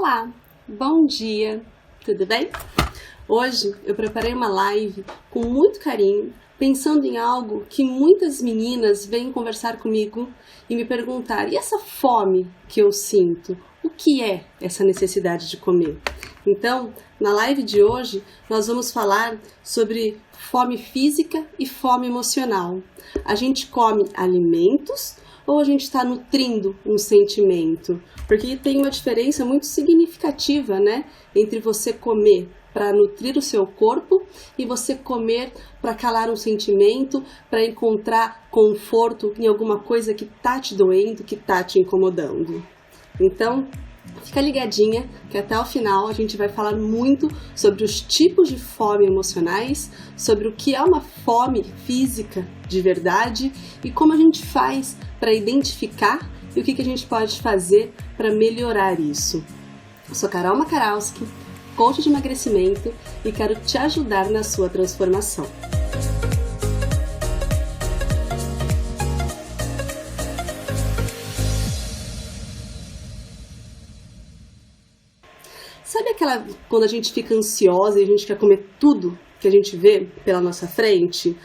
Olá, bom dia, tudo bem? Hoje eu preparei uma live com muito carinho, pensando em algo que muitas meninas vêm conversar comigo e me perguntar: e essa fome que eu sinto? O que é essa necessidade de comer? Então, na live de hoje, nós vamos falar sobre fome física e fome emocional. A gente come alimentos ou a gente está nutrindo um sentimento? Porque tem uma diferença muito significativa, né, entre você comer para nutrir o seu corpo e você comer para calar um sentimento, para encontrar conforto em alguma coisa que tá te doendo, que tá te incomodando. Então, fica ligadinha que até o final a gente vai falar muito sobre os tipos de fome emocionais, sobre o que é uma fome física de verdade e como a gente faz para identificar e o que a gente pode fazer para melhorar isso. Eu sou Carol Makarowski, coach de emagrecimento, e quero te ajudar na sua transformação. Sabe quando a gente fica ansiosa e a gente quer comer tudo que a gente vê pela nossa frente?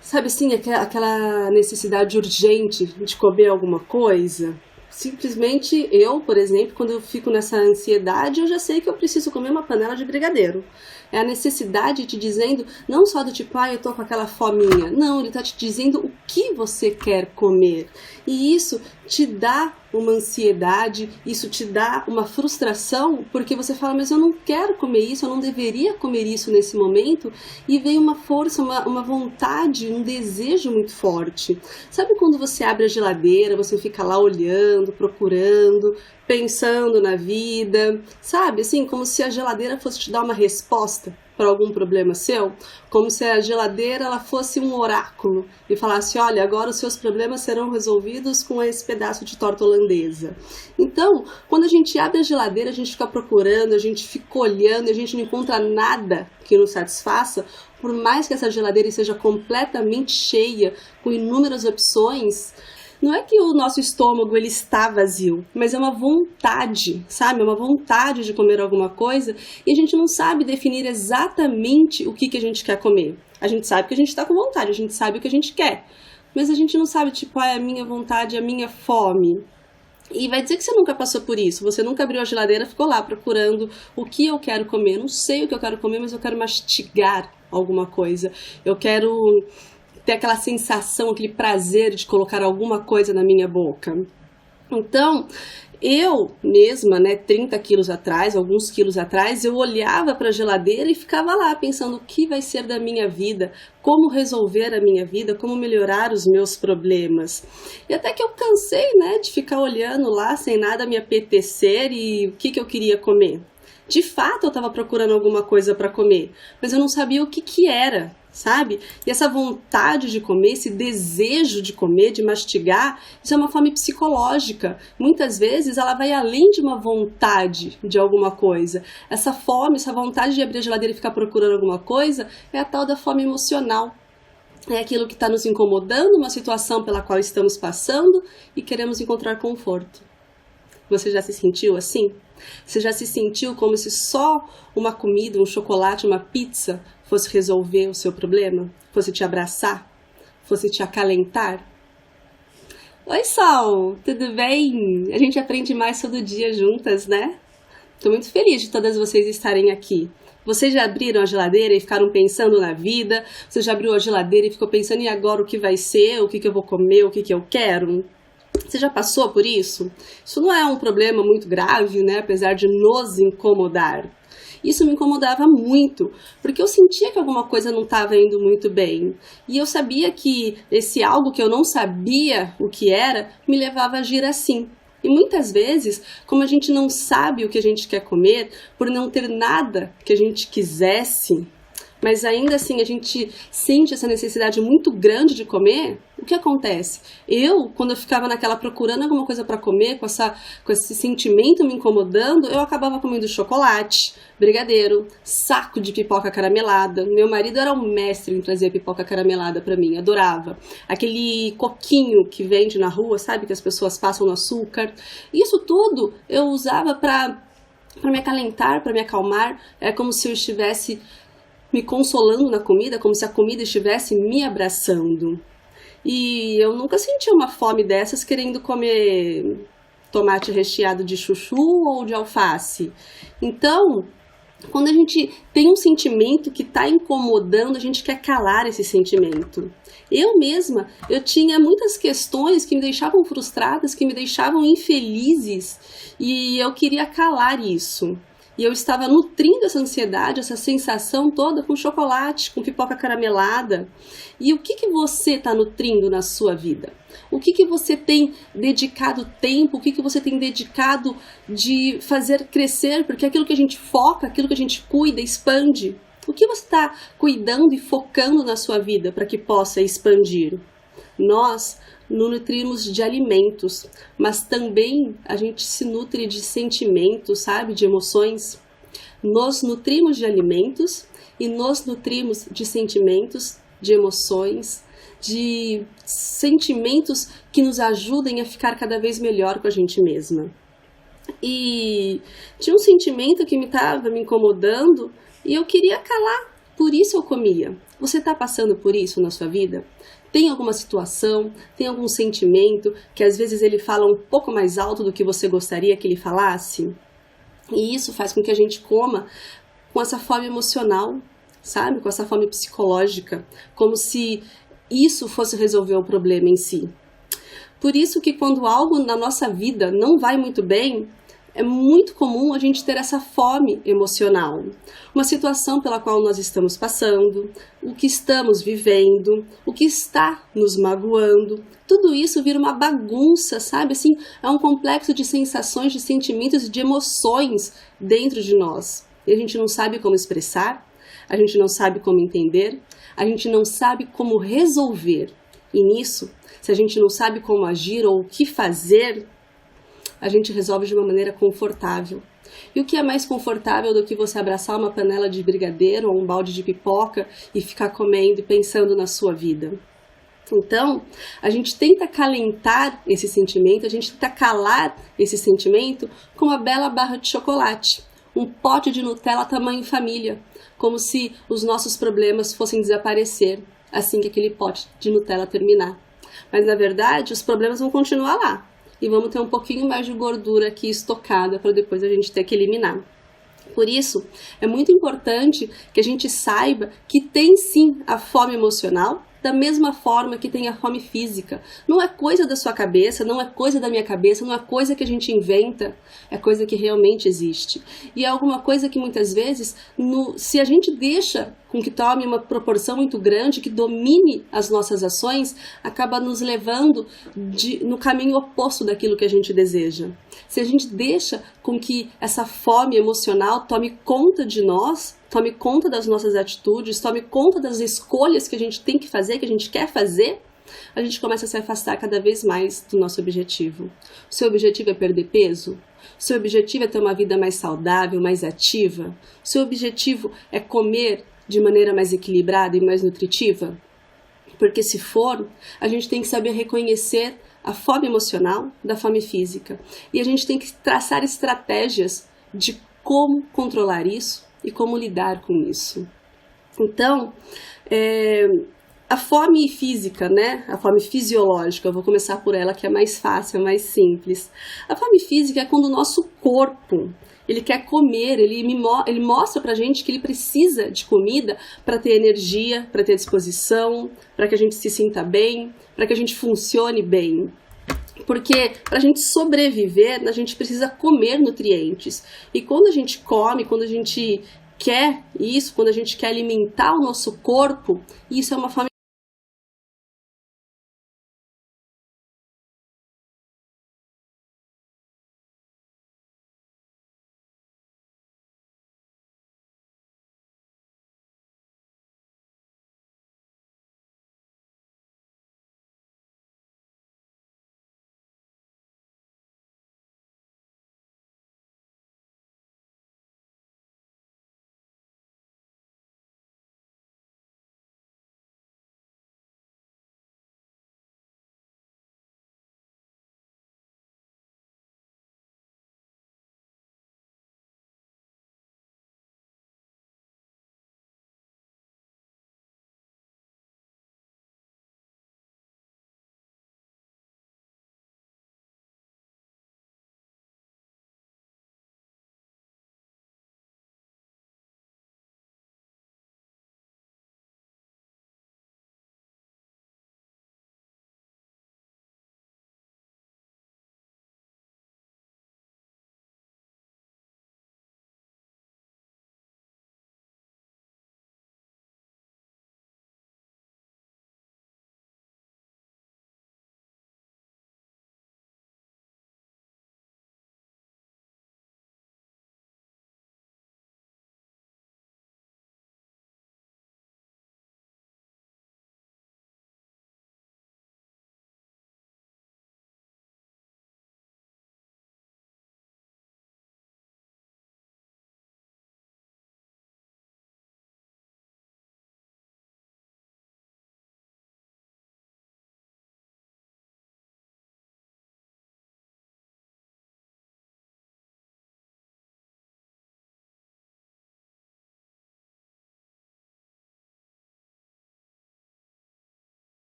Sabe assim, aquela necessidade urgente de comer alguma coisa? Simplesmente eu, por exemplo, quando eu fico nessa ansiedade, eu já sei que eu preciso comer uma panela de brigadeiro. É a necessidade te dizendo, não só do tipo, eu tô com aquela fominha. Não, ele tá te dizendo o que você quer comer. E isso te dá uma ansiedade, isso te dá uma frustração, porque você fala, mas eu não quero comer isso, eu não deveria comer isso nesse momento, e vem uma força, uma vontade, um desejo muito forte. Sabe quando você abre a geladeira, você fica lá olhando, procurando, pensando na vida, sabe? Assim, como se a geladeira fosse te dar uma resposta para algum problema seu, como se a geladeira ela fosse um oráculo e falasse, olha, agora os seus problemas serão resolvidos com esse pedaço de torta holandesa. Então, quando a gente abre a geladeira, a gente fica procurando, a gente fica olhando, a gente não encontra nada que nos satisfaça, por mais que essa geladeira seja completamente cheia, com inúmeras opções. Não é que o nosso estômago ele está vazio, mas é uma vontade, sabe? É uma vontade de comer alguma coisa e a gente não sabe definir exatamente o que a gente quer comer. A gente sabe que a gente está com vontade, a gente sabe o que a gente quer, mas a gente não sabe, tipo, é a minha vontade, é a minha fome. E vai dizer que você nunca passou por isso, você nunca abriu a geladeira, ficou lá procurando o que eu quero comer. Eu não sei o que eu quero comer, mas eu quero mastigar alguma coisa. Eu quero ter aquela sensação, aquele prazer de colocar alguma coisa na minha boca. Então, eu mesma, 30 quilos atrás, alguns quilos atrás, eu olhava para a geladeira e ficava lá pensando o que vai ser da minha vida, como resolver a minha vida, como melhorar os meus problemas. E até que eu cansei, de ficar olhando lá sem nada me apetecer e o que eu queria comer. De fato, eu estava procurando alguma coisa para comer, mas eu não sabia o que era, sabe? E essa vontade de comer, esse desejo de comer, de mastigar, isso é uma fome psicológica. Muitas vezes ela vai além de uma vontade de alguma coisa. Essa fome, essa vontade de abrir a geladeira e ficar procurando alguma coisa é a tal da fome emocional. É aquilo que está nos incomodando, uma situação pela qual estamos passando e queremos encontrar conforto. Você já se sentiu assim? Você já se sentiu como se só uma comida, um chocolate, uma pizza fosse resolver o seu problema? Fosse te abraçar? Fosse te acalentar? Oi, Sol! Tudo bem? A gente aprende mais todo dia juntas, né? Estou muito feliz de todas vocês estarem aqui. Vocês já abriram a geladeira e ficaram pensando na vida? Você já abriu a geladeira e ficou pensando em agora o que vai ser, o que eu vou comer, o que eu quero? Você já passou por isso? Isso não é um problema muito grave, apesar de nos incomodar. Isso me incomodava muito, porque eu sentia que alguma coisa não estava indo muito bem. E eu sabia que esse algo que eu não sabia o que era, me levava a agir assim. E muitas vezes, como a gente não sabe o que a gente quer comer, por não ter nada que a gente quisesse, mas ainda assim a gente sente essa necessidade muito grande de comer, o que acontece? Quando eu ficava naquela procurando alguma coisa para comer, com esse sentimento me incomodando, eu acabava comendo chocolate, brigadeiro, saco de pipoca caramelada. Meu marido era um mestre em trazer pipoca caramelada para mim, adorava. Aquele coquinho que vende na rua, sabe, que as pessoas passam no açúcar. Isso tudo eu usava para para me acalentar, para me acalmar. É como se eu estivesse me consolando na comida, como se a comida estivesse me abraçando. E eu nunca senti uma fome dessas querendo comer tomate recheado de chuchu ou de alface. Então, quando a gente tem um sentimento que está incomodando, a gente quer calar esse sentimento. Eu mesma, eu tinha muitas questões que me deixavam frustradas, que me deixavam infelizes, e eu queria calar isso. E eu estava nutrindo essa ansiedade, essa sensação toda com chocolate, com pipoca caramelada. E o que você está nutrindo na sua vida? O que você tem dedicado tempo? O que você tem dedicado de fazer crescer? Porque aquilo que a gente foca, aquilo que a gente cuida, expande. O que você está cuidando e focando na sua vida para que possa expandir? Nós nos nutrimos de alimentos, mas também a gente se nutre de sentimentos, sabe? De emoções. Nos nutrimos de alimentos e nos nutrimos de sentimentos, de emoções, de sentimentos que nos ajudem a ficar cada vez melhor com a gente mesma. E tinha um sentimento que estava me incomodando e eu queria calar, por isso eu comia. Você está passando por isso na sua vida? Tem alguma situação, tem algum sentimento que às vezes ele fala um pouco mais alto do que você gostaria que ele falasse? E isso faz com que a gente coma com essa fome emocional, sabe? Com essa fome psicológica, como se isso fosse resolver o problema em si. Por isso que quando algo na nossa vida não vai muito bem, é muito comum a gente ter essa fome emocional. Uma situação pela qual nós estamos passando, o que estamos vivendo, o que está nos magoando, tudo isso vira uma bagunça, sabe? Assim, é um complexo de sensações, de sentimentos e de emoções dentro de nós. E a gente não sabe como expressar, a gente não sabe como entender, a gente não sabe como resolver. E nisso, se a gente não sabe como agir ou o que fazer, a gente resolve de uma maneira confortável. E o que é mais confortável do que você abraçar uma panela de brigadeiro ou um balde de pipoca e ficar comendo e pensando na sua vida? Então, a gente tenta acalentar esse sentimento, a gente tenta calar esse sentimento com uma bela barra de chocolate, um pote de Nutella tamanho família, como se os nossos problemas fossem desaparecer assim que aquele pote de Nutella terminar. Mas, na verdade, os problemas vão continuar lá. E vamos ter um pouquinho mais de gordura aqui estocada para depois a gente ter que eliminar. Por isso, é muito importante que a gente saiba que tem sim a fome emocional, da mesma forma que tem a fome física. Não é coisa da sua cabeça, não é coisa da minha cabeça, não é coisa que a gente inventa, é coisa que realmente existe. E é alguma coisa que muitas vezes, se a gente deixa com que tome uma proporção muito grande, que domine as nossas ações, acaba nos levando no caminho oposto daquilo que a gente deseja. Se a gente deixa com que essa fome emocional tome conta de nós, tome conta das nossas atitudes, tome conta das escolhas que a gente tem que fazer, que a gente quer fazer, a gente começa a se afastar cada vez mais do nosso objetivo. O seu objetivo é perder peso? O seu objetivo é ter uma vida mais saudável, mais ativa? O seu objetivo é comer de maneira mais equilibrada e mais nutritiva? Porque se for, a gente tem que saber reconhecer a fome emocional da fome física. E a gente tem que traçar estratégias de como controlar isso e como lidar com isso. Então, a fome física, né? A fome fisiológica, eu vou começar por ela que é mais fácil, é mais simples. A fome física é quando o nosso corpo, ele quer comer, ele mostra pra gente que ele precisa de comida para ter energia, para ter disposição, para que a gente se sinta bem, para que a gente funcione bem. Porque para a gente sobreviver, a gente precisa comer nutrientes. E quando a gente come, quando a gente quer isso, quando a gente quer alimentar o nosso corpo, isso é uma fome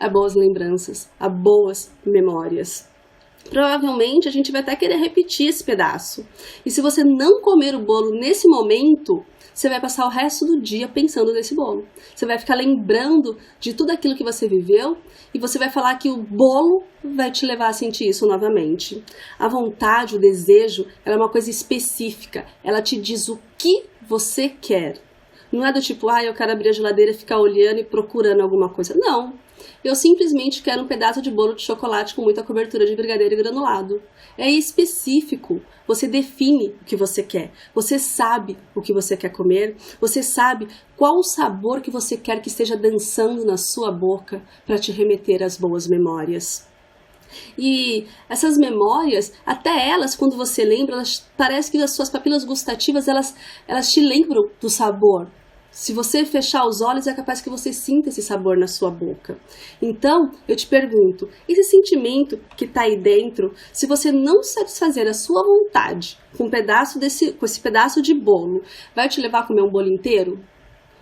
a boas lembranças, a boas memórias. Provavelmente a gente vai até querer repetir esse pedaço. E se você não comer o bolo nesse momento, você vai passar o resto do dia pensando nesse bolo. Você vai ficar lembrando de tudo aquilo que você viveu e você vai falar que o bolo vai te levar a sentir isso novamente. A vontade, o desejo, ela é uma coisa específica. Ela te diz o que você quer. Não é do tipo, eu quero abrir a geladeira e ficar olhando e procurando alguma coisa. Não. Eu simplesmente quero um pedaço de bolo de chocolate com muita cobertura de brigadeiro e granulado. É específico. Você define o que você quer. Você sabe o que você quer comer. Você sabe qual o sabor que você quer que esteja dançando na sua boca para te remeter às boas memórias. E essas memórias, até elas, quando você lembra, parece que as suas papilas gustativas, elas te lembram do sabor. Se você fechar os olhos, é capaz que você sinta esse sabor na sua boca. Então, eu te pergunto, esse sentimento que está aí dentro, se você não satisfazer a sua vontade com esse pedaço de bolo, vai te levar a comer um bolo inteiro?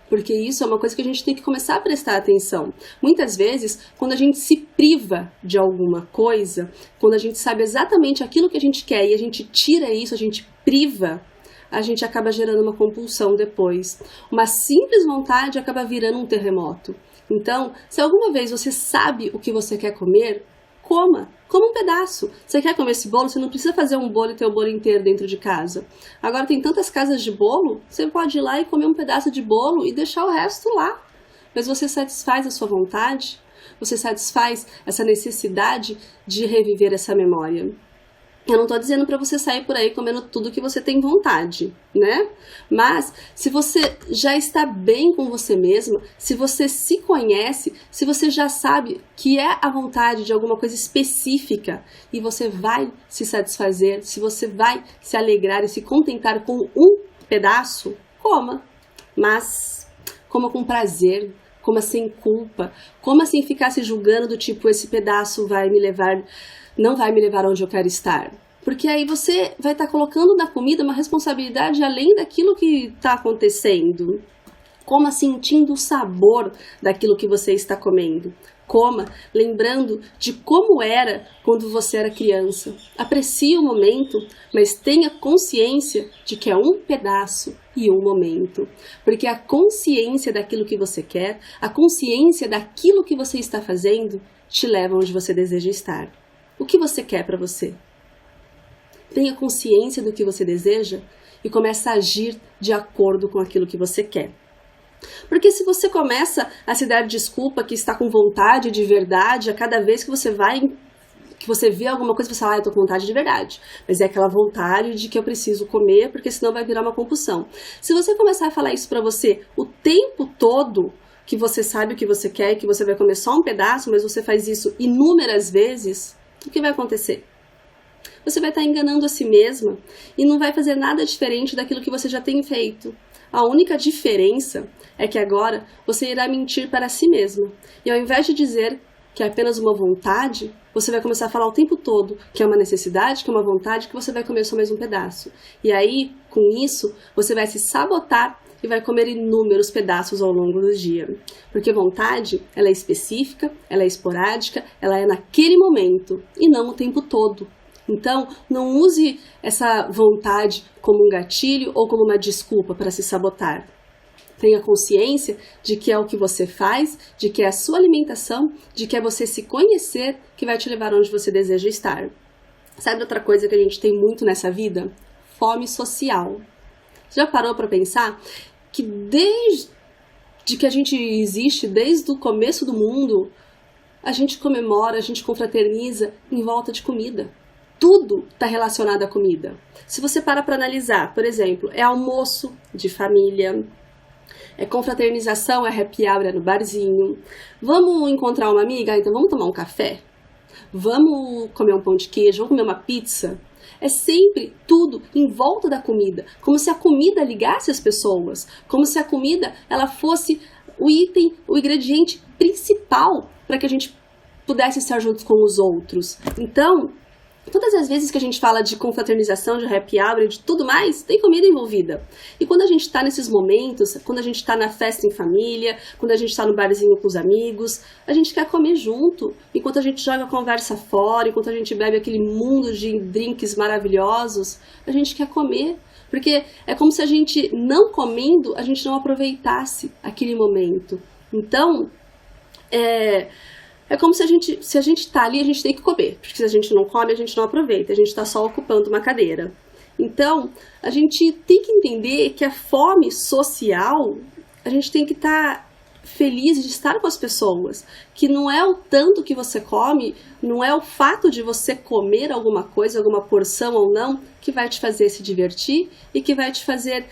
Porque isso é uma coisa que a gente tem que começar a prestar atenção. Muitas vezes, quando a gente se priva de alguma coisa, quando a gente sabe exatamente aquilo que a gente quer e a gente tira isso, a gente priva, a gente acaba gerando uma compulsão depois. Uma simples vontade acaba virando um terremoto. Então, se alguma vez você sabe o que você quer comer, coma um pedaço. Você quer comer esse bolo? Você não precisa fazer um bolo e ter o bolo inteiro dentro de casa. Agora tem tantas casas de bolo, você pode ir lá e comer um pedaço de bolo e deixar o resto lá. Mas você satisfaz a sua vontade? Você satisfaz essa necessidade de reviver essa memória? Eu não estou dizendo para você sair por aí comendo tudo que você tem vontade, né? Mas se você já está bem com você mesma, se você se conhece, se você já sabe que é a vontade de alguma coisa específica e você vai se satisfazer, se você vai se alegrar e se contentar com um pedaço, coma. Mas coma com prazer, coma sem culpa, coma sem ficar se julgando do tipo, esse pedaço não vai me levar onde eu quero estar. Porque aí você vai estar colocando na comida uma responsabilidade além daquilo que está acontecendo. Coma sentindo o sabor daquilo que você está comendo. Coma lembrando de como era quando você era criança. Aprecie o momento, mas tenha consciência de que é um pedaço e um momento. Porque a consciência daquilo que você quer, a consciência daquilo que você está fazendo, te leva onde você deseja estar. O que você quer para você? Tenha consciência do que você deseja e comece a agir de acordo com aquilo que você quer. Porque se você começa a se dar desculpa que está com vontade de verdade, a cada vez que você vê alguma coisa, você fala, eu tô com vontade de verdade. Mas é aquela vontade de que eu preciso comer, porque senão vai virar uma compulsão. Se você começar a falar isso para você o tempo todo, que você sabe o que você quer e que você vai comer só um pedaço, mas você faz isso inúmeras vezes, o que vai acontecer? Você vai estar enganando a si mesma e não vai fazer nada diferente daquilo que você já tem feito. A única diferença é que agora você irá mentir para si mesma. E ao invés de dizer que é apenas uma vontade, você vai começar a falar o tempo todo que é uma necessidade, que é uma vontade, que você vai comer só mais um pedaço. E aí, com isso, você vai se sabotar e vai comer inúmeros pedaços ao longo do dia. Porque vontade, ela é específica, ela é esporádica, ela é naquele momento e não o tempo todo. Então, não use essa vontade como um gatilho ou como uma desculpa para se sabotar. Tenha consciência de que é o que você faz, de que é a sua alimentação, de que é você se conhecer que vai te levar onde você deseja estar. Sabe outra coisa que a gente tem muito nessa vida? Fome social. Já parou para pensar que desde que a gente existe, desde o começo do mundo, a gente comemora, a gente confraterniza em volta de comida. Tudo está relacionado à comida. Se você para analisar, por exemplo, é almoço de família, é confraternização, é happy hour, é no barzinho. Vamos encontrar uma amiga? Então vamos tomar um café? Vamos comer um pão de queijo? Vamos comer uma pizza? É sempre tudo em volta da comida, como se a comida ligasse as pessoas, como se a comida ela fosse o item, o ingrediente principal para que a gente pudesse estar juntos com os outros. Então, Todas as vezes que a gente fala de confraternização, de happy hour e de tudo mais, tem comida envolvida. E quando a gente está nesses momentos, quando a gente está na festa em família, quando a gente está no barzinho com os amigos, a gente quer comer junto. Enquanto a gente joga a conversa fora, enquanto a gente bebe aquele mundo de drinks maravilhosos, a gente quer comer. Porque é como se a gente, não comendo, a gente não aproveitasse aquele momento. Então, é como se a gente tá ali, a gente tem que comer. Porque se a gente não come, a gente não aproveita. A gente está só ocupando uma cadeira. Então, a gente tem que entender que a fome social, a gente tem que estar feliz de estar com as pessoas. Que não é o tanto que você come, não é o fato de você comer alguma coisa, alguma porção ou não, que vai te fazer se divertir e que vai te fazer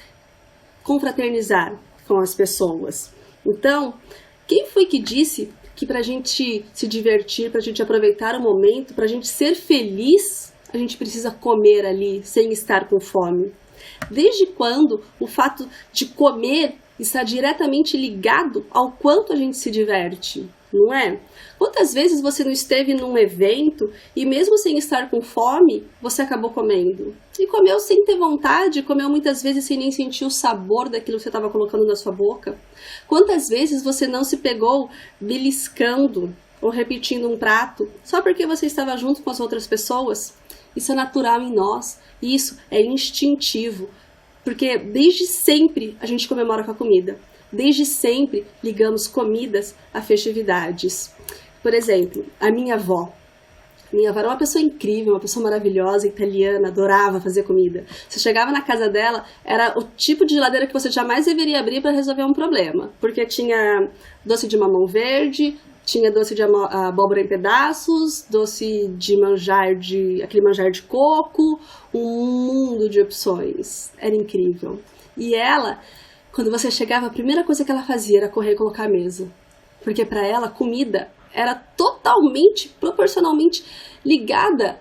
confraternizar com as pessoas. Então, quem foi que disse que para a gente se divertir, para a gente aproveitar o momento, para a gente ser feliz, a gente precisa comer ali sem estar com fome? Desde quando o fato de comer está diretamente ligado ao quanto a gente se diverte, não é? Quantas vezes você não esteve num evento e mesmo sem estar com fome, você acabou comendo? E comeu sem ter vontade, comeu muitas vezes sem nem sentir o sabor daquilo que você estava colocando na sua boca? Quantas vezes você não se pegou beliscando ou repetindo um prato só porque você estava junto com as outras pessoas? Isso é natural em nós, isso é instintivo. Porque desde sempre a gente comemora com a comida. Desde sempre ligamos comidas a festividades. Por exemplo, a minha avó. Minha avó era uma pessoa incrível, uma pessoa maravilhosa, italiana, adorava fazer comida. Você chegava na casa dela, era o tipo de geladeira que você jamais deveria abrir para resolver um problema. Porque tinha doce de mamão verde, tinha doce de abóbora em pedaços, doce de aquele manjar de coco, um mundo de opções. Era incrível. E ela, quando você chegava, a primeira coisa que ela fazia era correr e colocar a mesa. Porque para ela, comida era totalmente, proporcionalmente ligada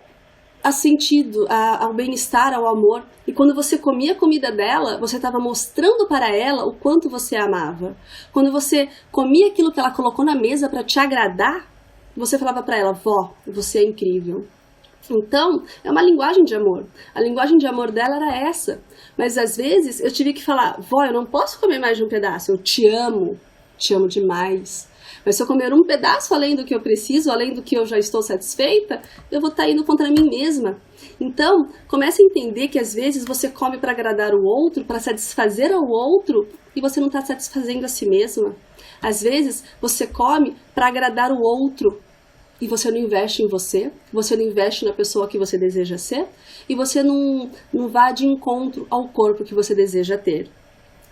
a sentido, ao bem-estar, ao amor. E quando você comia a comida dela, você estava mostrando para ela o quanto você a amava. Quando você comia aquilo que ela colocou na mesa para te agradar, você falava para ela: vó, você é incrível. Então, é uma linguagem de amor. A linguagem de amor dela era essa. Mas às vezes eu tive que falar: vó, eu não posso comer mais de um pedaço, eu te amo demais. Mas se eu comer um pedaço além do que eu preciso, além do que eu já estou satisfeita, eu vou estar indo contra mim mesma. Então, comece a entender que às vezes você come para agradar o outro, para satisfazer ao outro, e você não está satisfazendo a si mesma. Às vezes você come para agradar o outro, e você não investe em você não investe na pessoa que você deseja ser, e você não vai de encontro ao corpo que você deseja ter.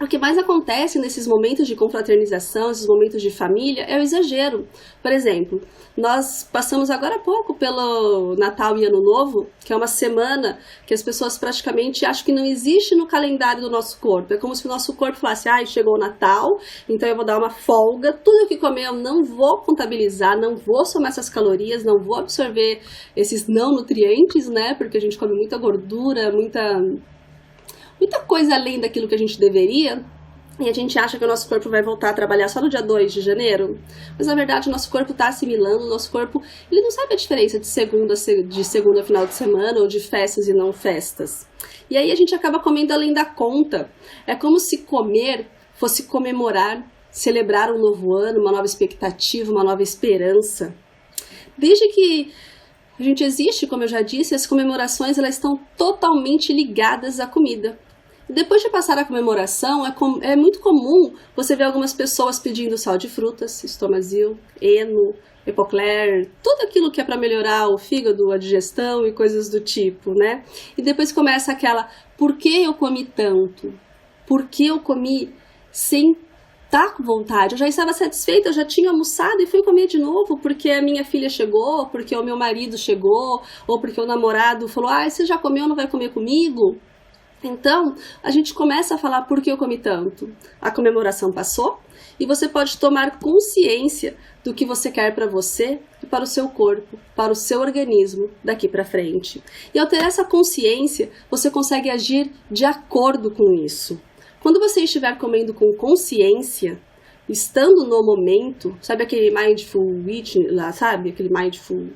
O que mais acontece nesses momentos de confraternização, esses momentos de família, é o exagero. Por exemplo, nós passamos agora há pouco pelo Natal e Ano Novo, que é uma semana que as pessoas praticamente acham que não existe no calendário do nosso corpo. É como se o nosso corpo falasse: chegou o Natal, então eu vou dar uma folga, tudo que comer eu não vou contabilizar, não vou somar essas calorias, não vou absorver esses não nutrientes, né? Porque a gente come muita gordura, muita coisa além daquilo que a gente deveria, e a gente acha que o nosso corpo vai voltar a trabalhar só no dia 2 de janeiro, mas na verdade o nosso corpo está assimilando, o nosso corpo ele não sabe a diferença de segunda a final de semana, ou de festas e não festas. E aí a gente acaba comendo além da conta. É como se comer fosse comemorar, celebrar um novo ano, uma nova expectativa, uma nova esperança. Desde que a gente existe, como eu já disse, as comemorações elas estão totalmente ligadas à comida. Depois de passar a comemoração, é muito comum você ver algumas pessoas pedindo sal de frutas, Estomazil, Eno, Epocler, tudo aquilo que é para melhorar o fígado, a digestão e coisas do tipo, né? E depois começa aquela: por que eu comi tanto? Por que eu comi sem estar com vontade? Eu já estava satisfeita, eu já tinha almoçado e fui comer de novo porque a minha filha chegou, porque o meu marido chegou, ou porque o namorado falou: você já comeu, não vai comer comigo? Então, a gente começa a falar: por que eu comi tanto? A comemoração passou e você pode tomar consciência do que você quer para você e para o seu corpo, para o seu organismo daqui para frente. E ao ter essa consciência, você consegue agir de acordo com isso. Quando você estiver comendo com consciência, estando no momento, sabe aquele mindful eating lá, sabe? Aquele mindful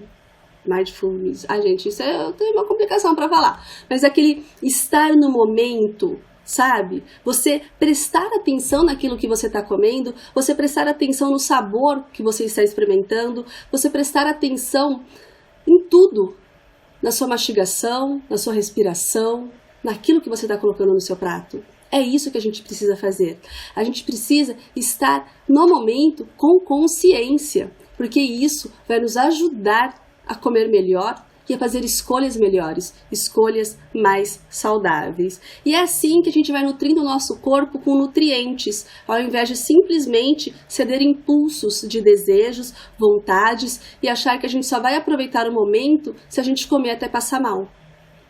Mindfulness. Gente, isso eu tenho uma complicação para falar. Mas aquele estar no momento, sabe? Você prestar atenção naquilo que você está comendo, você prestar atenção no sabor que você está experimentando, você prestar atenção em tudo, na sua mastigação, na sua respiração, naquilo que você está colocando no seu prato. É isso que a gente precisa fazer. A gente precisa estar no momento com consciência, porque isso vai nos ajudar a comer melhor e a fazer escolhas melhores, escolhas mais saudáveis. E é assim que a gente vai nutrindo o nosso corpo com nutrientes, ao invés de simplesmente ceder impulsos de desejos, vontades e achar que a gente só vai aproveitar o momento se a gente comer até passar mal.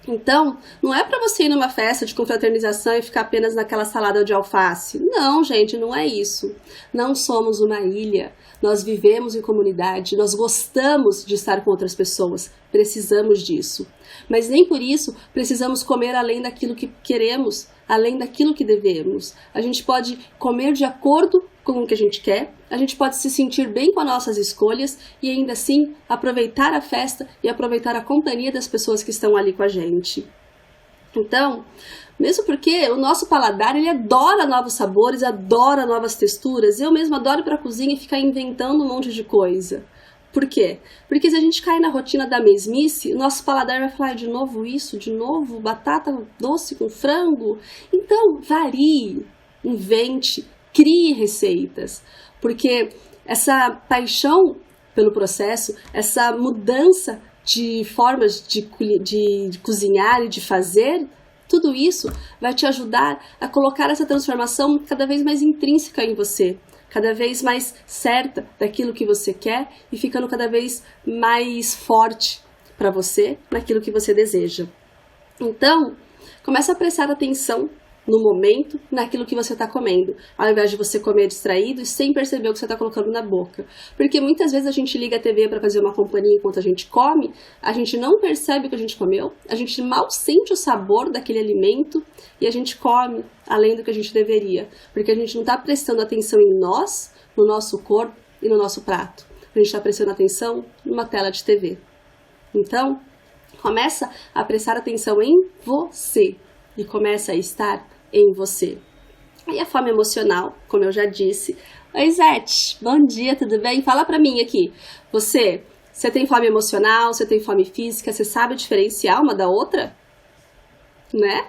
Então, não é para você ir numa festa de confraternização e ficar apenas naquela salada de alface. Não, gente, não é isso. Não somos uma ilha. Nós vivemos em comunidade, nós gostamos de estar com outras pessoas. Precisamos disso. Mas nem por isso precisamos comer além daquilo que queremos, além daquilo que devemos. A gente pode comer de acordo com o que a gente quer, a gente pode se sentir bem com as nossas escolhas e ainda assim aproveitar a festa e aproveitar a companhia das pessoas que estão ali com a gente. Então, mesmo porque o nosso paladar, ele adora novos sabores, adora novas texturas. Eu mesmo adoro ir para a cozinha e ficar inventando um monte de coisa. Por quê? Porque se a gente cair na rotina da mesmice, o nosso paladar vai falar de novo isso, de novo batata doce com frango. Então, varie, invente, crie receitas, porque essa paixão pelo processo, essa mudança de formas de cozinhar e de fazer, tudo isso vai te ajudar a colocar essa transformação cada vez mais intrínseca em você, cada vez mais certa daquilo que você quer e ficando cada vez mais forte para você naquilo que você deseja. Então, começa a prestar atenção no momento, naquilo que você está comendo, ao invés de você comer distraído e sem perceber o que você está colocando na boca. Porque muitas vezes a gente liga a TV para fazer uma companhia enquanto a gente come, a gente não percebe o que a gente comeu, a gente mal sente o sabor daquele alimento e a gente come além do que a gente deveria, porque a gente não está prestando atenção em nós, no nosso corpo e no nosso prato. A gente está prestando atenção numa tela de TV. Então, começa a prestar atenção em você e começa a estar em você. E a fome emocional, como eu já disse. Oi, Zete, bom dia, tudo bem? Fala pra mim aqui. Você tem fome emocional, você tem fome física, você sabe diferenciar uma da outra? Né?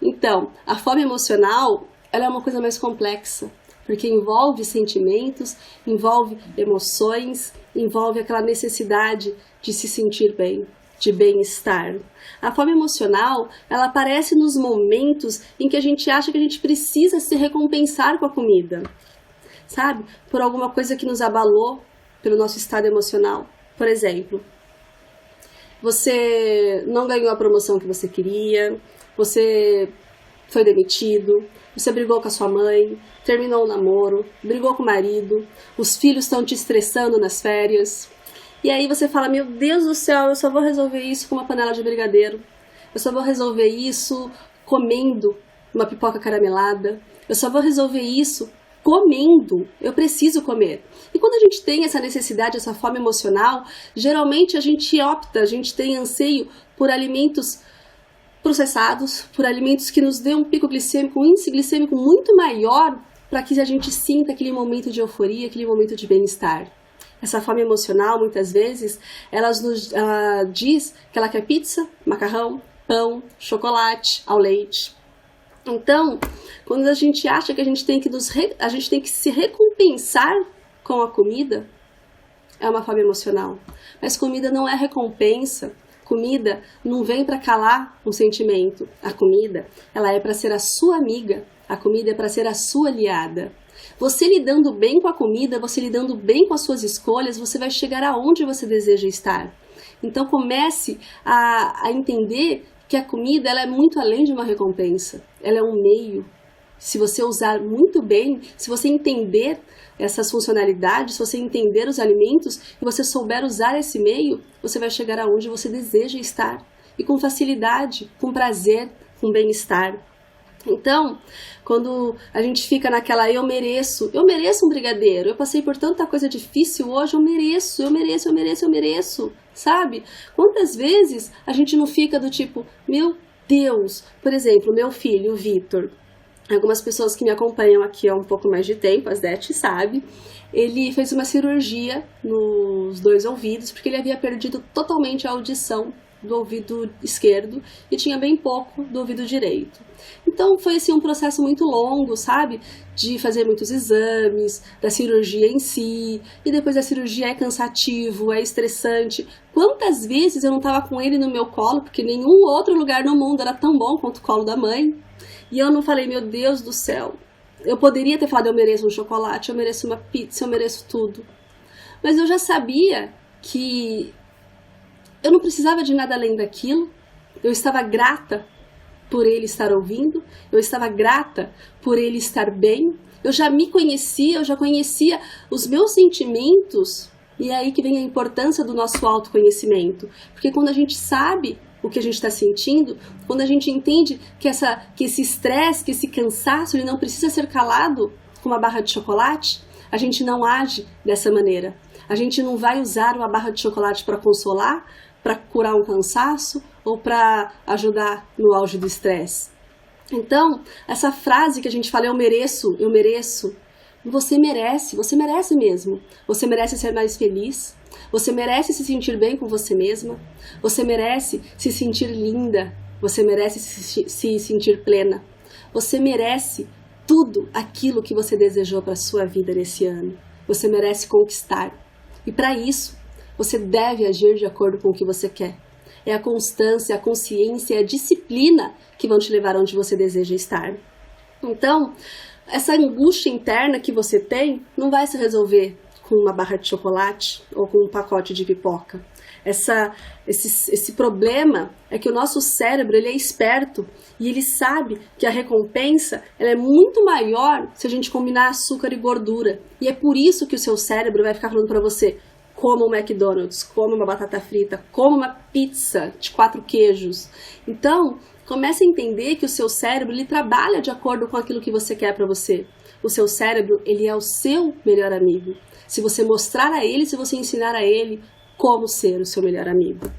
Então, a fome emocional, ela é uma coisa mais complexa, porque envolve sentimentos, envolve emoções, envolve aquela necessidade de se sentir bem, de bem-estar. A fome emocional, ela aparece nos momentos em que a gente acha que a gente precisa se recompensar com a comida, sabe? Por alguma coisa que nos abalou pelo nosso estado emocional. Por exemplo, você não ganhou a promoção que você queria, você foi demitido, você brigou com a sua mãe, terminou o namoro, brigou com o marido, os filhos estão te estressando nas férias. E aí você fala, meu Deus do céu, eu só vou resolver isso com uma panela de brigadeiro. Eu só vou resolver isso comendo uma pipoca caramelada. Eu só vou resolver isso comendo. Eu preciso comer. E quando a gente tem essa necessidade, essa fome emocional, geralmente a gente tem anseio por alimentos processados, por alimentos que nos dê um pico glicêmico, um índice glicêmico muito maior, para que a gente sinta aquele momento de euforia, aquele momento de bem-estar. Essa fome emocional, muitas vezes, ela diz que ela quer pizza, macarrão, pão, chocolate, ao leite. Então, quando a gente acha que a gente tem que se recompensar com a comida, é uma fome emocional. Mas comida não é recompensa. Comida não vem para calar um sentimento. A comida, ela é para ser a sua amiga. A comida é para ser a sua aliada. Você lidando bem com a comida, você lidando bem com as suas escolhas, você vai chegar aonde você deseja estar. Então comece a entender que a comida, ela é muito além de uma recompensa. Ela é um meio. Se você usar muito bem, se você entender essas funcionalidades, se você entender os alimentos e você souber usar esse meio, você vai chegar aonde você deseja estar. E com facilidade, com prazer, com bem-estar. Então, quando a gente fica naquela eu mereço um brigadeiro, eu passei por tanta coisa difícil hoje, eu mereço, sabe? Quantas vezes a gente não fica do tipo, meu Deus, por exemplo, meu filho, o Vitor, algumas pessoas que me acompanham aqui há um pouco mais de tempo, a Zete sabe, ele fez uma cirurgia nos 2 ouvidos, porque ele havia perdido totalmente a audição do ouvido esquerdo e tinha bem pouco do ouvido direito. Então foi assim um processo muito longo, sabe? De fazer muitos exames, da cirurgia em si, e depois da cirurgia é cansativo, é estressante. Quantas vezes eu não estava com ele no meu colo, porque nenhum outro lugar no mundo era tão bom quanto o colo da mãe, e eu não falei, meu Deus do céu, eu poderia ter falado, eu mereço um chocolate, eu mereço uma pizza, eu mereço tudo. Mas eu já sabia que eu não precisava de nada além daquilo. Eu estava grata por ele estar ouvindo, eu estava grata por ele estar bem, eu já me conhecia, eu já conhecia os meus sentimentos, e é aí que vem a importância do nosso autoconhecimento, porque quando a gente sabe o que a gente está sentindo, quando a gente entende que esse estresse, que esse cansaço, ele não precisa ser calado com uma barra de chocolate, a gente não age dessa maneira. A gente não vai usar uma barra de chocolate para consolar, para curar um cansaço ou para ajudar no auge do estresse. Então, essa frase que a gente fala, eu mereço, você merece mesmo. Você merece ser mais feliz, você merece se sentir bem com você mesma, você merece se sentir linda, você merece se sentir plena, você merece tudo aquilo que você desejou para a sua vida nesse ano. Você merece conquistar. E para isso, você deve agir de acordo com o que você quer. É a constância, a consciência, a disciplina que vão te levar onde você deseja estar. Então, essa angústia interna que você tem não vai se resolver com uma barra de chocolate ou com um pacote de pipoca. Esse problema é que o nosso cérebro ele é esperto e ele sabe que a recompensa ela é muito maior se a gente combinar açúcar e gordura. E é por isso que o seu cérebro vai ficar falando para você, coma um McDonald's, coma uma batata frita, coma uma pizza de 4 queijos. Então, comece a entender que o seu cérebro ele trabalha de acordo com aquilo que você quer para você. O seu cérebro ele é o seu melhor amigo. Se você mostrar a ele, se você ensinar a ele como ser o seu melhor amigo.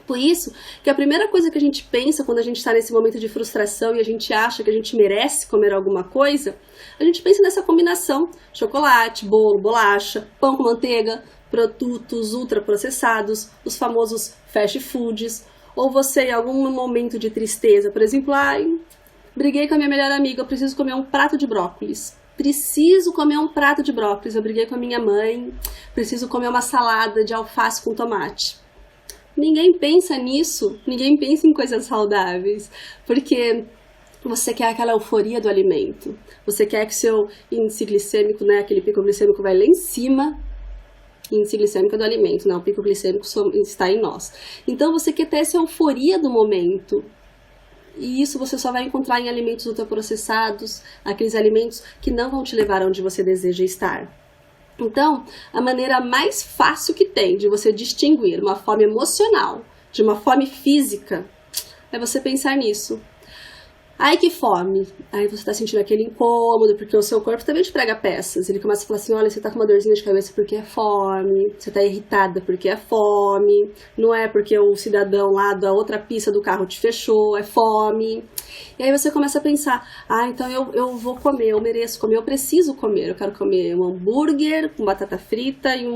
Por isso que a primeira coisa que a gente pensa quando a gente está nesse momento de frustração e a gente acha que a gente merece comer alguma coisa, a gente pensa nessa combinação: chocolate, bolo, bolacha, pão com manteiga, produtos ultraprocessados, os famosos fast foods, ou você em algum momento de tristeza, por exemplo, briguei com a minha melhor amiga, eu preciso comer um prato de brócolis. Eu briguei com a minha mãe, preciso comer uma salada de alface com tomate. Ninguém pensa nisso, ninguém pensa em coisas saudáveis, porque você quer aquela euforia do alimento, você quer que seu índice glicêmico, né, aquele pico glicêmico vai lá em cima. Índice glicêmico do alimento, né? O pico glicêmico está em nós. Então você quer ter essa euforia do momento. E isso você só vai encontrar em alimentos ultraprocessados, aqueles alimentos que não vão te levar onde você deseja estar. Então, a maneira mais fácil que tem de você distinguir uma fome emocional de uma fome física é você pensar nisso. Ai, que fome. Aí você tá sentindo aquele incômodo, porque o seu corpo também te prega peças. Ele começa a falar assim, olha, você tá com uma dorzinha de cabeça porque é fome, você tá irritada porque é fome, não é porque o cidadão lá da outra pista do carro te fechou, é fome. E aí você começa a pensar, então eu vou comer, eu mereço comer, eu preciso comer, eu quero comer um hambúrguer com batata frita e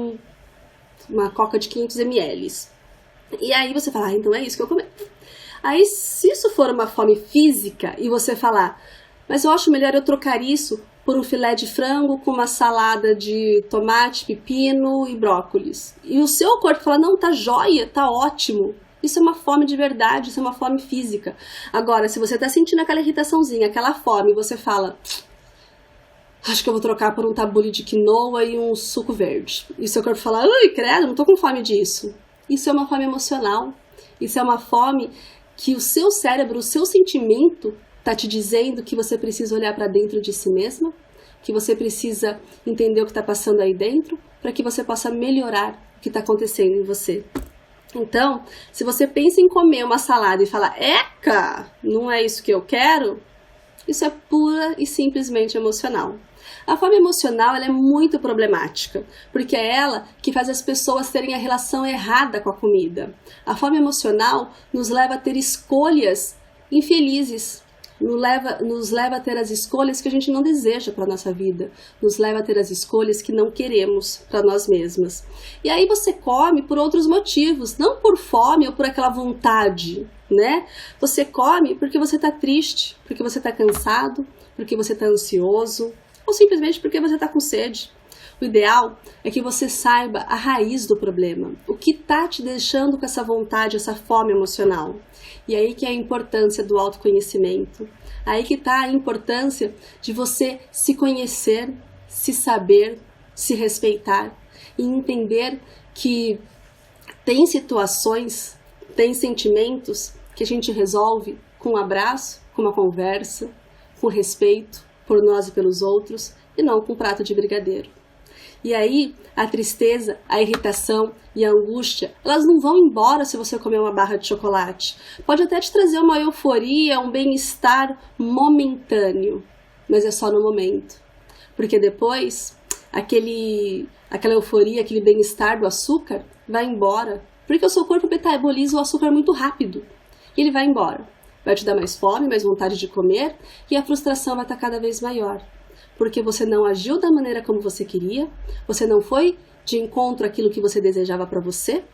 uma coca de 500 ml. E aí você fala, então é isso que eu comer. Aí, se isso for uma fome física e você falar, mas eu acho melhor eu trocar isso por um filé de frango com uma salada de tomate, pepino e brócolis. E o seu corpo fala, não, tá jóia, tá ótimo. Isso é uma fome de verdade, isso é uma fome física. Agora, se você tá sentindo aquela irritaçãozinha, aquela fome, e você fala, acho que eu vou trocar por um tabule de quinoa e um suco verde. E o seu corpo fala, ai, credo, não tô com fome disso. Isso é uma fome emocional. Isso é uma fome que o seu cérebro, o seu sentimento está te dizendo que você precisa olhar para dentro de si mesma, que você precisa entender o que está passando aí dentro, para que você possa melhorar o que está acontecendo em você. Então, se você pensa em comer uma salada e fala, eca, não é isso que eu quero, Isso é pura e simplesmente emocional. A fome emocional ela é muito problemática, porque é ela que faz as pessoas terem a relação errada com a comida. A fome emocional nos leva a ter escolhas infelizes, nos leva a ter as escolhas que a gente não deseja para a nossa vida, nos leva a ter as escolhas que não queremos para nós mesmas. E aí você come por outros motivos, não por fome ou por aquela vontade, né? Você come porque você está triste, porque você está cansado, porque você está ansioso, ou simplesmente porque você está com sede. O ideal é que você saiba a raiz do problema, o que está te deixando com essa vontade, essa fome emocional. E aí que é a importância do autoconhecimento, aí que está a importância de você se conhecer, se saber, se respeitar e entender que tem situações, tem sentimentos que a gente resolve com um abraço, com uma conversa, com respeito por nós e pelos outros e não com um prato de brigadeiro. E aí, a tristeza, a irritação e a angústia, elas não vão embora se você comer uma barra de chocolate. Pode até te trazer uma euforia, um bem-estar momentâneo, mas é só no momento. Porque depois, aquela euforia, aquele bem-estar do açúcar vai embora. Porque o seu corpo metaboliza o açúcar muito rápido. E ele vai embora. Vai te dar mais fome, mais vontade de comer e a frustração vai estar cada vez maior. Porque você não agiu da maneira como você queria, você não foi de encontro àquilo que você desejava para você,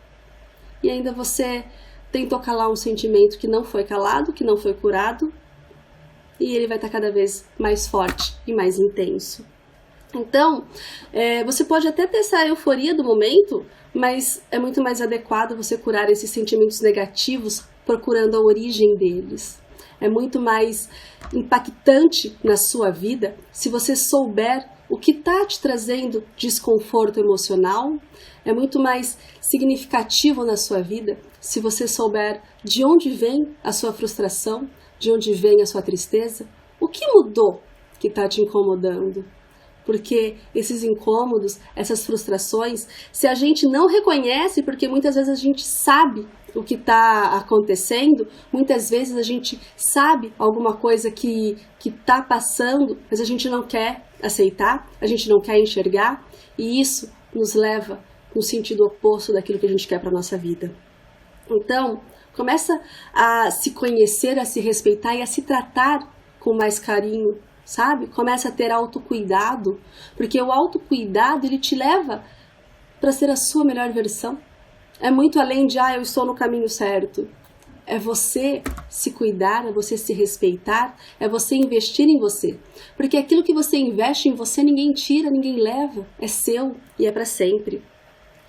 e ainda você tentou calar um sentimento que não foi calado, que não foi curado, e ele vai estar cada vez mais forte e mais intenso. Então, você pode até ter essa euforia do momento, mas é muito mais adequado você curar esses sentimentos negativos procurando a origem deles. É muito mais impactante na sua vida se você souber o que está te trazendo desconforto emocional. É muito mais significativo na sua vida se você souber de onde vem a sua frustração, de onde vem a sua tristeza, o que mudou que está te incomodando. Porque esses incômodos, essas frustrações, se a gente não reconhece, porque muitas vezes a gente sabe o que está acontecendo, muitas vezes a gente sabe alguma coisa que está passando, mas a gente não quer aceitar, a gente não quer enxergar, e isso nos leva no sentido oposto daquilo que a gente quer para a nossa vida. Então, começa a se conhecer, a se respeitar e a se tratar com mais carinho, sabe? Começa a ter autocuidado, porque o autocuidado ele te leva para ser a sua melhor versão. É muito além de, eu estou no caminho certo. É você se cuidar, é você se respeitar, é você investir em você. Porque aquilo que você investe em você, ninguém tira, ninguém leva. É seu e é para sempre.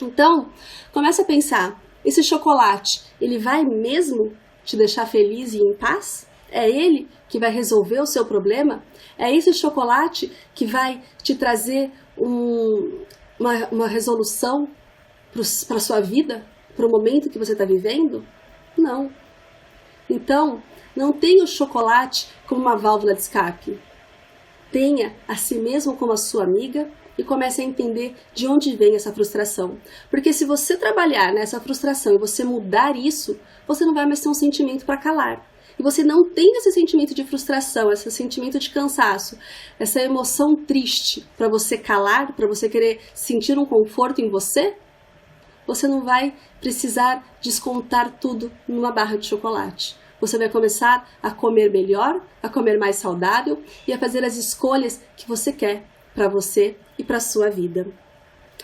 Então, começa a pensar, esse chocolate, ele vai mesmo te deixar feliz e em paz? É ele que vai resolver o seu problema? É esse chocolate que vai te trazer uma resolução para a sua vida, para o momento que você está vivendo? Não. Então, não tenha o chocolate como uma válvula de escape. Tenha a si mesmo como a sua amiga e comece a entender de onde vem essa frustração. Porque se você trabalhar nessa frustração e você mudar isso, você não vai mais ter um sentimento para calar. E você não tem esse sentimento de frustração, esse sentimento de cansaço, essa emoção triste para você calar, para você querer sentir um conforto em você, você não vai precisar descontar tudo numa barra de chocolate. Você vai começar a comer melhor, a comer mais saudável e a fazer as escolhas que você quer para você e para a sua vida.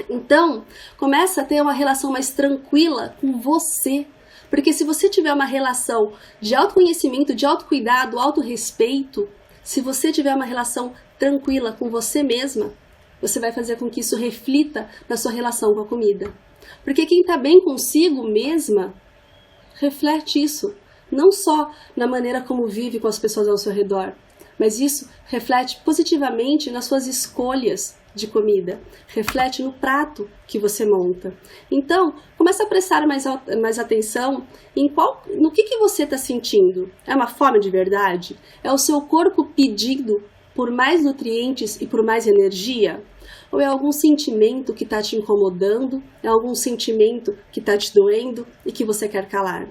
Então, começa a ter uma relação mais tranquila com você. Porque se você tiver uma relação de autoconhecimento, de autocuidado, autorrespeito, se você tiver uma relação tranquila com você mesma, você vai fazer com que isso reflita na sua relação com a comida. Porque quem está bem consigo mesma, reflete isso. Não só na maneira como vive com as pessoas ao seu redor, mas isso reflete positivamente nas suas escolhas de comida, reflete no prato que você monta. Então, começa a prestar mais atenção no que você está sentindo. É uma fome de verdade? É o seu corpo pedindo por mais nutrientes e por mais energia? Ou é algum sentimento que está te incomodando? É algum sentimento que está te doendo e que você quer calar?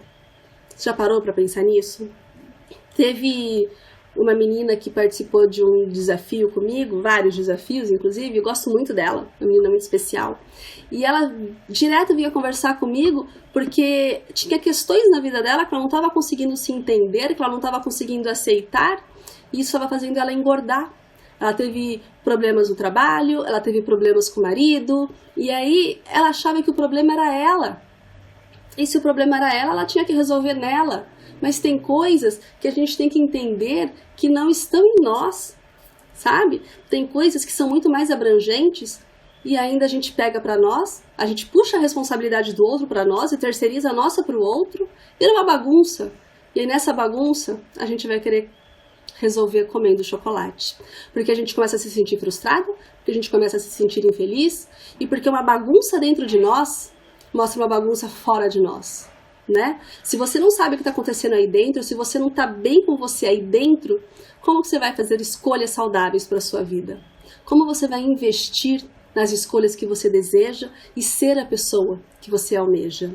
Você já parou para pensar nisso? Teve uma menina que participou de um desafio comigo, vários desafios, inclusive, eu gosto muito dela, uma menina muito especial. E ela direto vinha conversar comigo porque tinha questões na vida dela que ela não estava conseguindo se entender, que ela não estava conseguindo aceitar, e isso estava fazendo ela engordar. Ela teve problemas no trabalho, ela teve problemas com o marido, e aí ela achava que o problema era ela. E se o problema era ela tinha que resolver nela. Mas tem coisas que a gente tem que entender que não estão em nós, sabe? Tem coisas que são muito mais abrangentes e ainda a gente pega para nós, a gente puxa a responsabilidade do outro para nós e terceiriza a nossa para o outro, vira uma bagunça. E aí nessa bagunça a gente vai querer resolver comendo chocolate. Porque a gente começa a se sentir frustrado, porque a gente começa a se sentir infeliz e porque uma bagunça dentro de nós mostra uma bagunça fora de nós. Né? Se você não sabe o que está acontecendo aí dentro, se você não está bem com você aí dentro, como que você vai fazer escolhas saudáveis para a sua vida? Como você vai investir nas escolhas que você deseja e ser a pessoa que você almeja?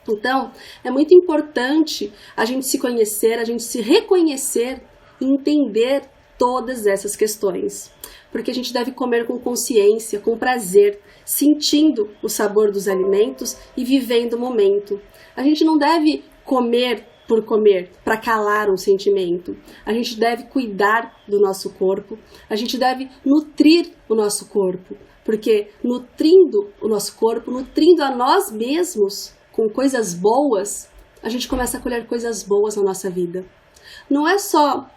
Então, é muito importante a gente se conhecer, a gente se reconhecer e entender todas essas questões. Porque a gente deve comer com consciência, com prazer, sentindo o sabor dos alimentos e vivendo o momento. A gente não deve comer por comer, para calar um sentimento. A gente deve cuidar do nosso corpo, a gente deve nutrir o nosso corpo, porque nutrindo o nosso corpo, nutrindo a nós mesmos com coisas boas, a gente começa a colher coisas boas na nossa vida. Não é só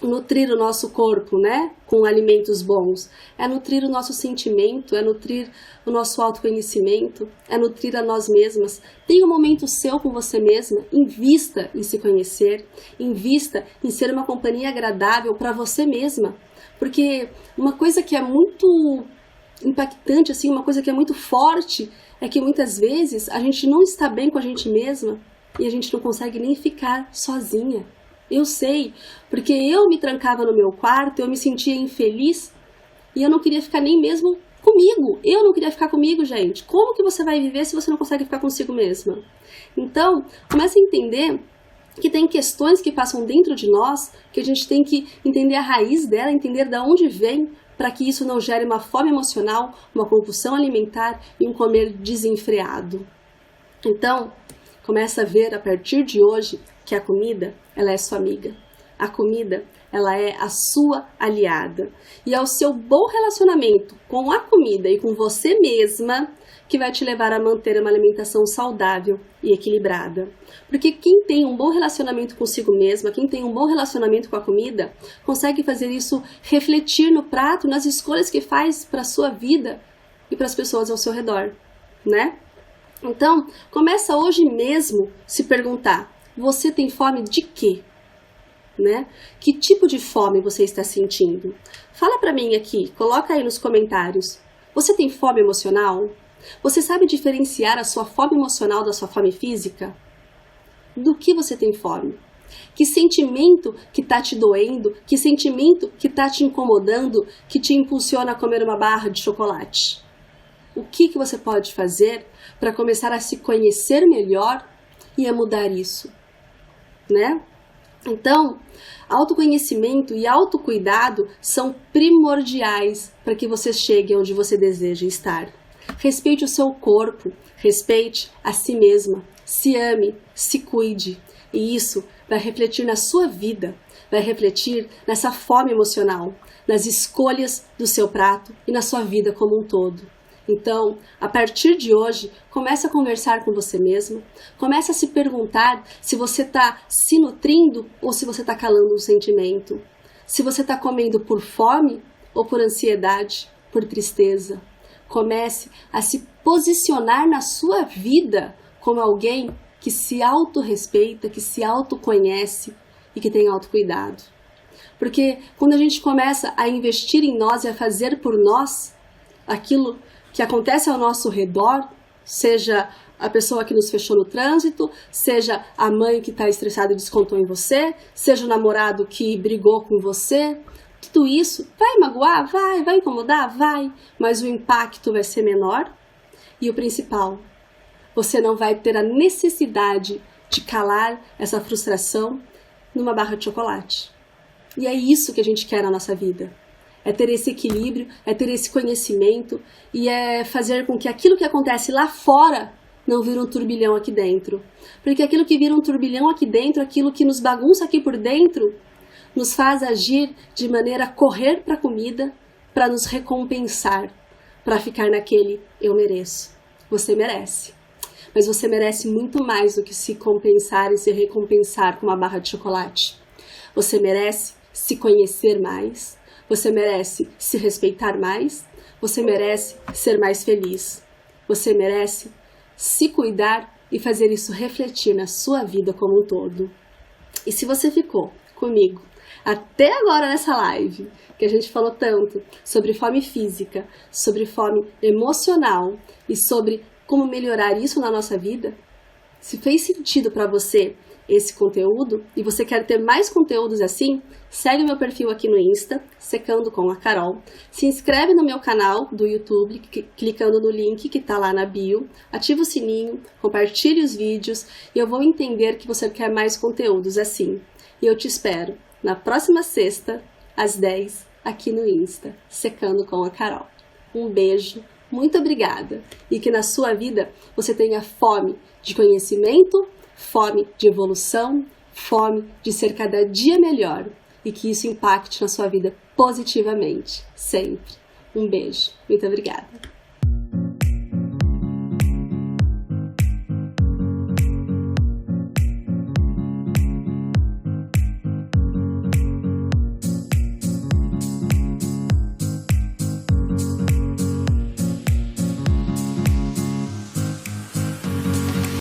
nutrir o nosso corpo, né, com alimentos bons, é nutrir o nosso sentimento, é nutrir o nosso autoconhecimento, é nutrir a nós mesmas. Tenha um momento seu com você mesma, invista em se conhecer, invista em ser uma companhia agradável para você mesma, porque uma coisa que é muito impactante, assim, uma coisa que é muito forte, é que muitas vezes a gente não está bem com a gente mesma e a gente não consegue nem ficar sozinha. Eu sei, porque eu me trancava no meu quarto, eu me sentia infeliz e eu não queria ficar nem mesmo comigo. Eu não queria ficar comigo, gente. Como que você vai viver se você não consegue ficar consigo mesma? Então, comece a entender que tem questões que passam dentro de nós, que a gente tem que entender a raiz dela, entender de onde vem, para que isso não gere uma fome emocional, uma compulsão alimentar e um comer desenfreado. Então, começa a ver a partir de hoje que a comida, ela é sua amiga. A comida, ela é a sua aliada. E é o seu bom relacionamento com a comida e com você mesma que vai te levar a manter uma alimentação saudável e equilibrada. Porque quem tem um bom relacionamento consigo mesma, quem tem um bom relacionamento com a comida, consegue fazer isso refletir no prato, nas escolhas que faz para a sua vida e para as pessoas ao seu redor, né? Então, começa hoje mesmo se perguntar: você tem fome de quê? Né? Que tipo de fome você está sentindo? Fala para mim aqui, coloca aí nos comentários. Você tem fome emocional? Você sabe diferenciar a sua fome emocional da sua fome física? Do que você tem fome? Que sentimento que está te doendo? Que sentimento que está te incomodando? Que te impulsiona a comer uma barra de chocolate? O que você pode fazer para começar a se conhecer melhor e a mudar isso? Né? Então, autoconhecimento e autocuidado são primordiais para que você chegue onde você deseja estar. Respeite o seu corpo, respeite a si mesma, se ame, se cuide. E isso vai refletir na sua vida, vai refletir nessa fome emocional, nas escolhas do seu prato e na sua vida como um todo. Então, a partir de hoje, comece a conversar com você mesmo, comece a se perguntar se você está se nutrindo ou se você está calando um sentimento, se você está comendo por fome ou por ansiedade, por tristeza. Comece a se posicionar na sua vida como alguém que se autorrespeita, que se autoconhece e que tem autocuidado. Porque quando a gente começa a investir em nós e a fazer por nós aquilo que acontece ao nosso redor, seja a pessoa que nos fechou no trânsito, seja a mãe que está estressada e descontou em você, seja o namorado que brigou com você, tudo isso vai magoar? Vai incomodar? Vai, mas o impacto vai ser menor e o principal, você não vai ter a necessidade de calar essa frustração numa barra de chocolate. E é isso que a gente quer na nossa vida. É ter esse equilíbrio, é ter esse conhecimento e é fazer com que aquilo que acontece lá fora não vira um turbilhão aqui dentro. Porque aquilo que vira um turbilhão aqui dentro, aquilo que nos bagunça aqui por dentro, nos faz agir de maneira a correr para a comida, para nos recompensar, para ficar naquele eu mereço. Você merece. Mas você merece muito mais do que se compensar e se recompensar com uma barra de chocolate. Você merece se conhecer mais, você merece se respeitar mais, você merece ser mais feliz. Você merece se cuidar e fazer isso refletir na sua vida como um todo. E se você ficou comigo até agora nessa live, que a gente falou tanto sobre fome física, sobre fome emocional e sobre como melhorar isso na nossa vida, se fez sentido para você esse conteúdo e você quer ter mais conteúdos assim, segue o meu perfil aqui no Insta, Secando com a Carol, se inscreve no meu canal do YouTube, clicando no link que está lá na bio, ativa o sininho, compartilhe os vídeos e eu vou entender que você quer mais conteúdos assim. E eu te espero na próxima sexta, às 10, aqui no Insta, Secando com a Carol. Um beijo, muito obrigada e que na sua vida você tenha fome de conhecimento, fome de evolução, fome de ser cada dia melhor e que isso impacte na sua vida positivamente, sempre. Um beijo, muito obrigada.